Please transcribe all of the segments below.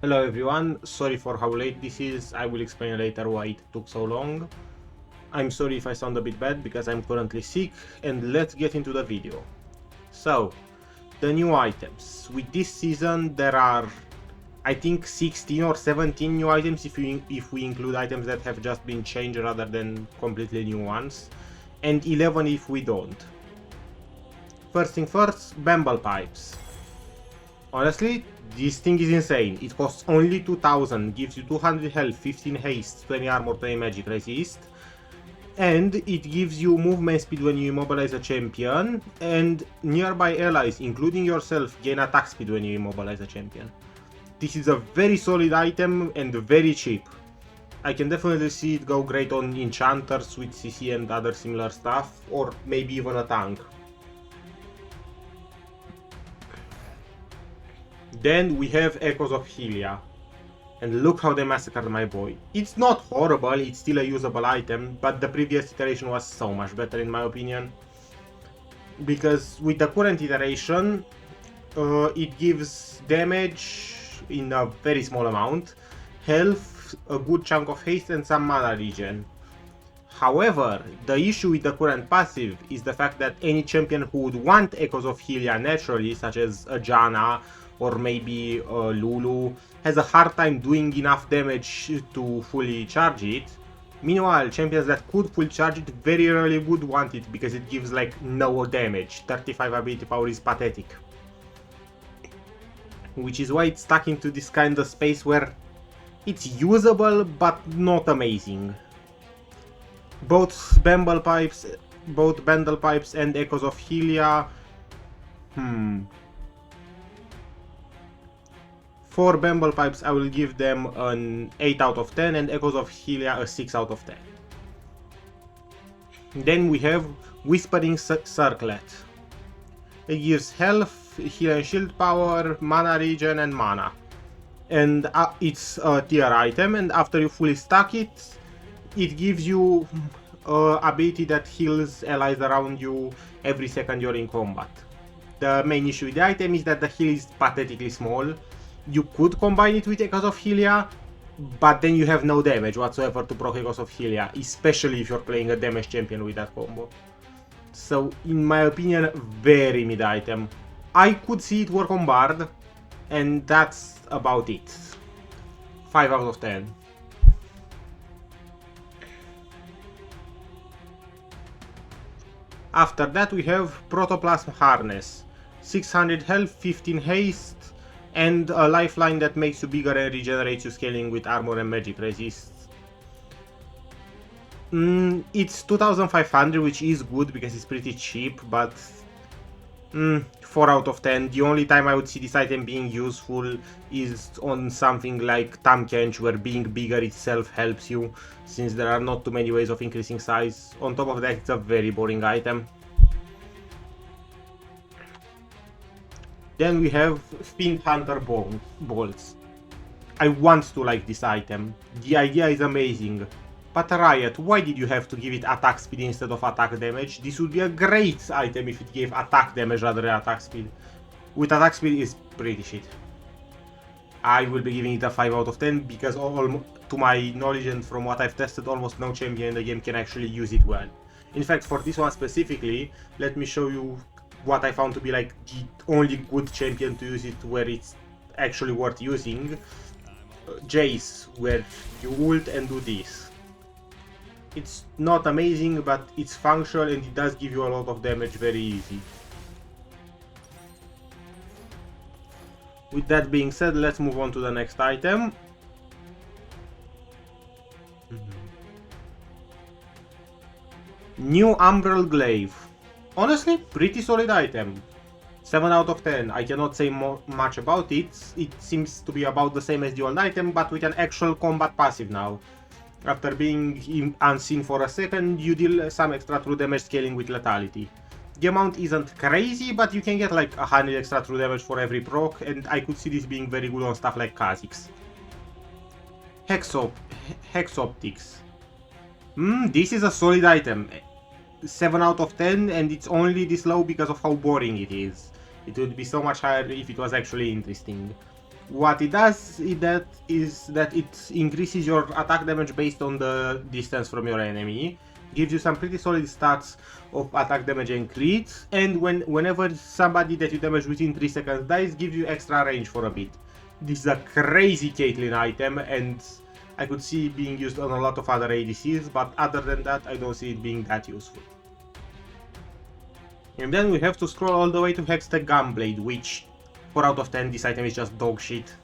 Hello everyone, sorry for how late this is, I will explain later why it took so long. I'm sorry if I sound a bit bad because I'm currently sick, and let's get into the video. So, the new items. With this season there are I think 16 or 17 new items if we include items that have just been changed rather than completely new ones, and 11 if we don't. First thing first, Bamble Pipes. Honestly, this thing is insane. It costs only 2000, gives you 200 health, 15 haste, 20 armor, 20 magic resist, and it gives you movement speed when you immobilize a champion, and nearby allies, including yourself, gain attack speed when you immobilize a champion. This is a very solid item and very cheap. I can definitely see it go great on enchanters with CC and other similar stuff, or maybe even a tank. Then we have Echoes of Helia. And look how they massacred my boy. It's not horrible, it's still a usable item, but the previous iteration was so much better in my opinion. Because with the current iteration, it gives damage in a very small amount, health, a good chunk of haste and some mana regen. However, the issue with the current passive is the fact that any champion who would want Echoes of Helia naturally, such as a Janna or maybe a Lulu, has a hard time doing enough damage to fully charge it. Meanwhile, champions that could full charge it very rarely would want it because it gives like no damage. 35 ability power is pathetic. Which is why it's stuck into this kind of space where it's usable but not amazing. Both Bamble Pipes and Echoes of Helia. For Bamble Pipes I will give them an 8 out of 10 and Echoes of Helia a 6 out of 10. Then we have Whispering Circlet. It gives health, heal and shield power, mana regen and mana. And it's a tier item, and after you fully stack it, it gives you ability that heals allies around you every second you're in combat. The main issue with the item is that the heal is pathetically small. You could combine it with Echoes of Helia, but then you have no damage whatsoever to proc Echoes of Helia, especially if you're playing a damage champion with that combo. So, in my opinion, very mid item. I could see it work on Bard, and that's about it. 5 out of 10. After that we have Protoplasm Harness. 600 health, 15 haste, and a lifeline that makes you bigger and regenerates you scaling with armor and magic resist. It's 2500, which is good because it's pretty cheap, but 4 out of 10. The only time I would see this item being useful is on something like Tamkench, where being bigger itself helps you, since there are not too many ways of increasing size. On top of that, it's a very boring item. Then we have Fiend Hunter Bolts. I want to like this item. The idea is amazing. But Riot, why did you have to give it attack speed instead of attack damage? This would be a great item if it gave attack damage rather than attack speed. With attack speed, it's pretty shit. I will be giving it a 5 out of 10 because to my knowledge and from what I've tested, almost no champion in the game can actually use it well. In fact, for this one specifically, let me show you what I found to be like the only good champion to use it where it's actually worth using. Jace, where you ult and do this. It's not amazing, but it's functional and it does give you a lot of damage very easy. With that being said, let's move on to the next item. New Umbral Glaive. Honestly, pretty solid item. 7 out of 10. I cannot say much about it. It seems to be about the same as the old item, but with an actual combat passive now. After being unseen for a second, you deal some extra true damage scaling with lethality. The amount isn't crazy, but you can get like 100 extra true damage for every proc, and I could see this being very good on stuff like Kha'Zix. Hex Optics. This is a solid item. 7 out of 10, and it's only this low because of how boring it is. It would be so much higher if it was actually interesting. What it does is that it increases your attack damage based on the distance from your enemy, gives you some pretty solid stats of attack damage and crits, and whenever somebody that you damage within 3 seconds dies, gives you extra range for a bit. This is a crazy Caitlyn item, and I could see it being used on a lot of other ADCs, but other than that, I don't see it being that useful. And then we have to scroll all the way to Hextech Gunblade, which 4 out of 10, this item is just dog shit.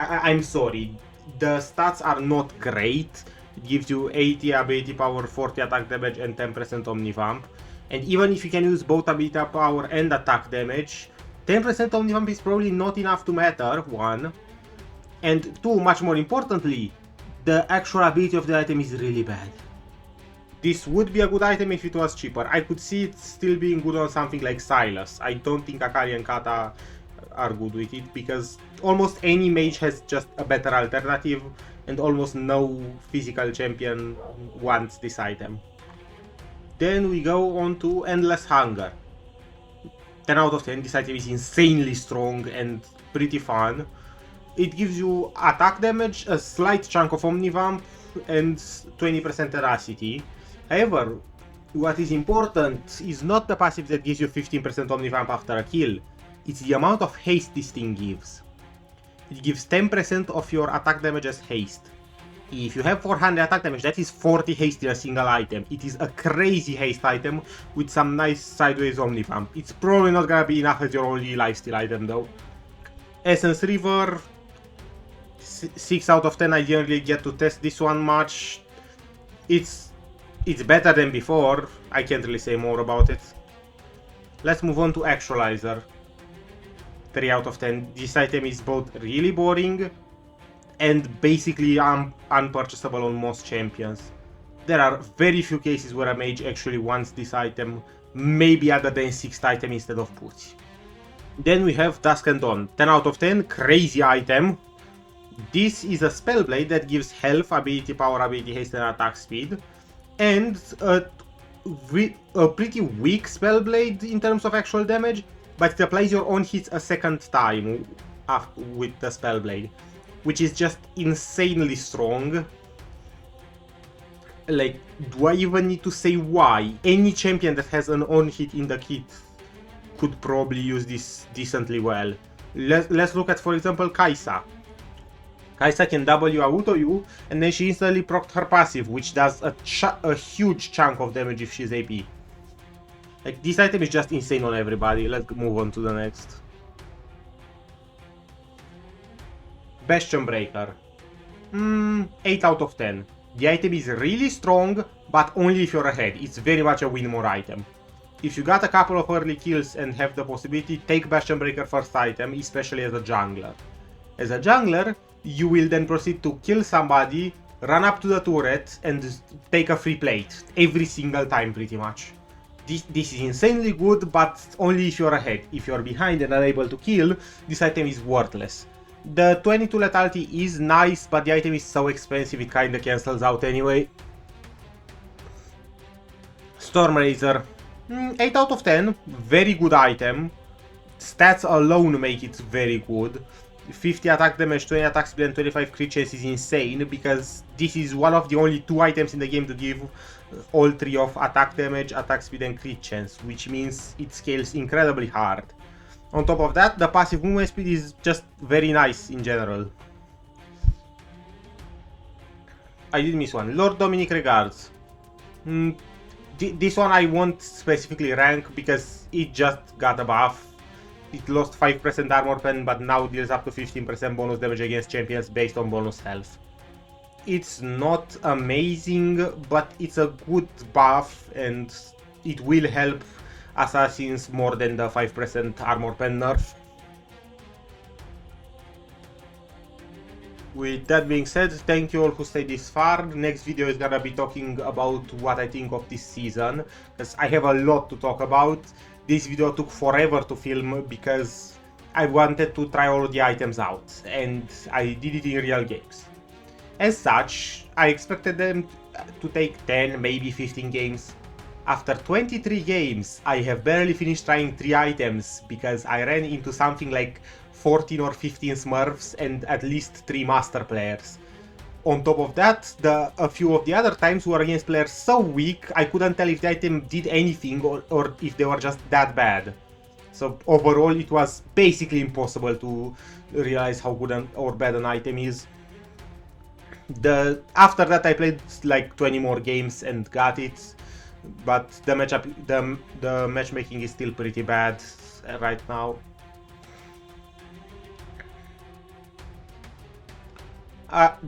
I'm sorry, the stats are not great. It gives you 80 ability power, 40 attack damage, and 10% Omnivamp. And even if you can use both ability power and attack damage, 10% Omnivamp is probably not enough to matter, 1. And 2, much more importantly, the actual ability of the item is really bad. This would be a good item if it was cheaper. I could see it still being good on something like Silas. I don't think Akali and Kata are good with it, because almost any mage has just a better alternative, and almost no physical champion wants this item. Then we go on to Endless Hunger. 10 out of 10, this item is insanely strong and pretty fun. It gives you attack damage, a slight chunk of Omnivamp, and 20% tenacity. However, what is important is not the passive that gives you 15% Omnivamp after a kill, it's the amount of haste this thing gives. It gives 10% of your attack damage as haste. If you have 400 attack damage, that is 40 haste in a single item. It is a crazy haste item with some nice sideways Omnivamp. It's probably not gonna be enough as your only lifesteal item though. Essence River, 6 out of 10, I didn't really get to test this one much. It's better than before, I can't really say more about it. Let's move on to Actualizer. 3 out of 10. This item is both really boring and basically unpurchasable on most champions. There are very few cases where a mage actually wants this item, maybe other than 6th item instead of Pussy. Then we have Dusk and Dawn. 10 out of 10, crazy item. This is a Spellblade that gives health, ability power, ability haste, and attack speed. And a pretty weak Spellblade in terms of actual damage, but it applies your own hits a second time with the Spellblade, which is just insanely strong. Like, do I even need to say why? Any champion that has an on hit in the kit could probably use this decently well. Let's look at, for example, Kai'Sa. Kai'Sa can W auto you, and then she instantly procced her passive, which does a huge chunk of damage if she's AP. Like, this item is just insane on everybody. Let's move on to the next. Bastion Breaker. 8 out of 10. The item is really strong, but only if you're ahead. It's very much a win more item. If you got a couple of early kills and have the possibility, take Bastion Breaker first item, especially as a jungler. As a jungler, you will then proceed to kill somebody, run up to the turret, and take a free plate. Every single time, pretty much. This is insanely good, but only if you're ahead. If you're behind and unable to kill, this item is worthless. The 22 lethality is nice, but the item is so expensive it kinda cancels out anyway. Stormrazor. 8 out of 10. Very good item. Stats alone make it very good. 50 attack damage, 20 attack speed, and 25 crit chance is insane, because this is one of the only 2 items in the game to give all 3 of attack damage, attack speed, and crit chance, which means it scales incredibly hard. On top of that, the passive movement speed is just very nice in general. I did miss one. Lord Dominic Regards. This one I won't specifically rank because it just got a buff. It lost 5% armor pen, but now deals up to 15% bonus damage against champions based on bonus health. It's not amazing, but it's a good buff and it will help assassins more than the 5% armor pen nerf. With that being said, thank you all who stayed this far. Next video is gonna be talking about what I think of this season, because I have a lot to talk about. This video took forever to film because I wanted to try all of the items out, and I did it in real games. As such, I expected them to take 10, maybe 15 games. After 23 games, I have barely finished trying 3 items because I ran into something like 14 or 15 smurfs and at least 3 master players. On top of that, a few of the other times were against players so weak I couldn't tell if the item did anything or if they were just that bad. So overall it was basically impossible to realize how good or bad an item is. After that I played like 20 more games and got it, but the matchmaking is still pretty bad right now.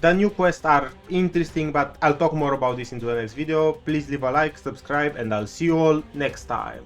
The new quests are interesting, but I'll talk more about this in the next video. Please leave a like, subscribe, and I'll see you all next time.